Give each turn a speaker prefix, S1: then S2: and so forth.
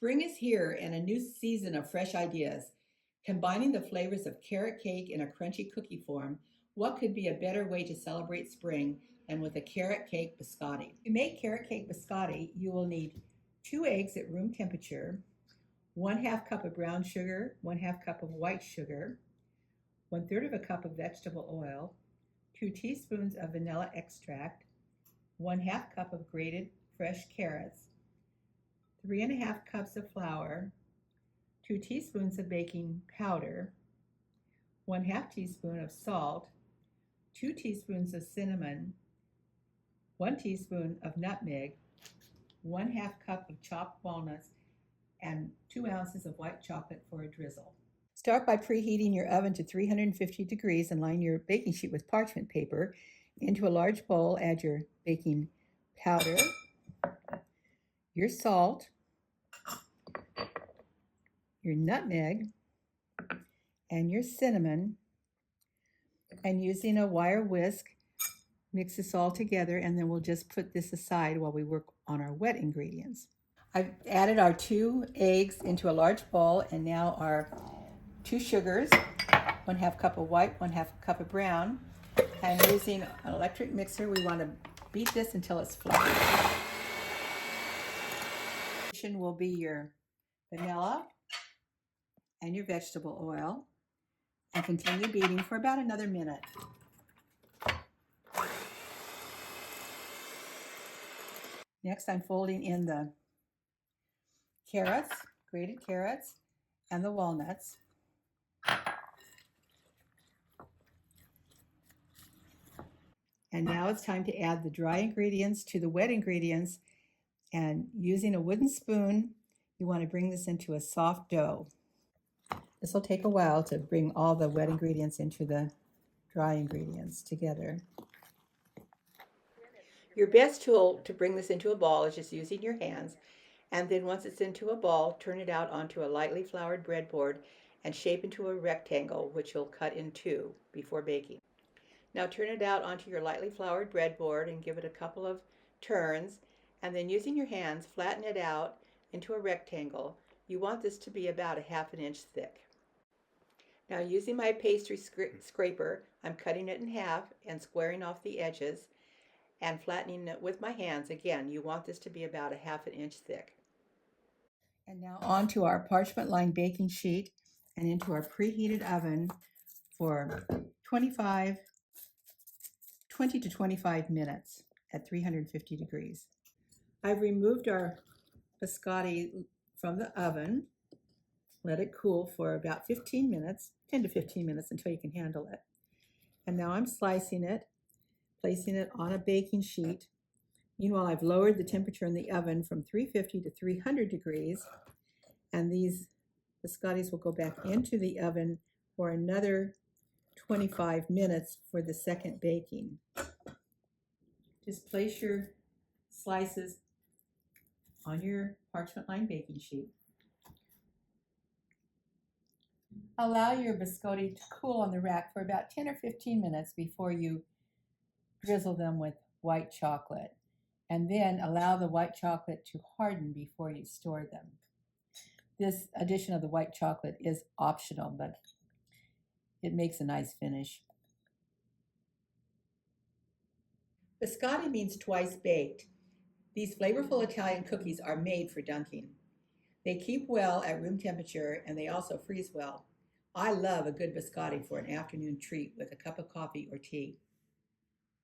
S1: Spring is here and a new season of fresh ideas. Combining the flavors of carrot cake in a crunchy cookie form, what could be a better way to celebrate spring than with a carrot cake biscotti? To make carrot cake biscotti, you will need 2 eggs at room temperature, 1/2 cup of brown sugar, 1/2 cup of white sugar, 1/3 of a cup of vegetable oil, 2 teaspoons of vanilla extract, 1/2 cup of grated fresh carrots, 3 1/2 cups of flour, 2 teaspoons of baking powder, 1/2 teaspoon of salt, 2 teaspoons of cinnamon, 1 teaspoon of nutmeg, 1/2 cup of chopped walnuts, and 2 ounces of white chocolate for a drizzle. Start by preheating your oven to 350 degrees and line your baking sheet with parchment paper. Into a large bowl, add your baking powder, your salt, your nutmeg, and your cinnamon, and using a wire whisk, mix this all together, and then we'll just put this aside while we work on our wet ingredients. I've added our 2 eggs into a large bowl, and now our 2 sugars, 1/2 cup of white, 1/2 cup of brown, and using an electric mixer, we want to beat this until it's flat. Will be your vanilla and your vegetable oil, and continue beating for about another minute. Next, I'm folding in the carrots, grated carrots, and the walnuts. And now it's time to add the dry ingredients to the wet ingredients, and using a wooden spoon, you want to bring this into a soft dough. This will take a while to bring all the wet ingredients into the dry ingredients together. Your best tool to bring this into a ball is just using your hands, and then once it's into a ball, turn it out onto a lightly floured breadboard and shape into a rectangle, which you'll cut in 2 before baking. Now turn it out onto your lightly floured breadboard and give it a couple of turns, and then using your hands, flatten it out into a rectangle. You want this to be about 1/2 inch thick. Now using my pastry scraper, I'm cutting it in half and squaring off the edges and flattening it with my hands. Again, you want this to be about 1/2 inch thick. And now onto our parchment-lined baking sheet and into our preheated oven for 20 to 25 minutes at 350 degrees. I've removed our biscotti from the oven, let it cool for about 15 minutes, 10 to 15 minutes until you can handle it. And now I'm slicing it, placing it on a baking sheet. Meanwhile, I've lowered the temperature in the oven from 350 to 300 degrees, and these biscottis will go back into the oven for another 25 minutes for the second baking. Just place your slices on your parchment-lined baking sheet. Allow your biscotti to cool on the rack for about 10 or 15 minutes before you drizzle them with white chocolate, and then allow the white chocolate to harden before you store them. This addition of the white chocolate is optional, but it makes a nice finish. Biscotti means twice baked. These flavorful Italian cookies are made for dunking. They keep well at room temperature, and they also freeze well. I love a good biscotti for an afternoon treat with a cup of coffee or tea.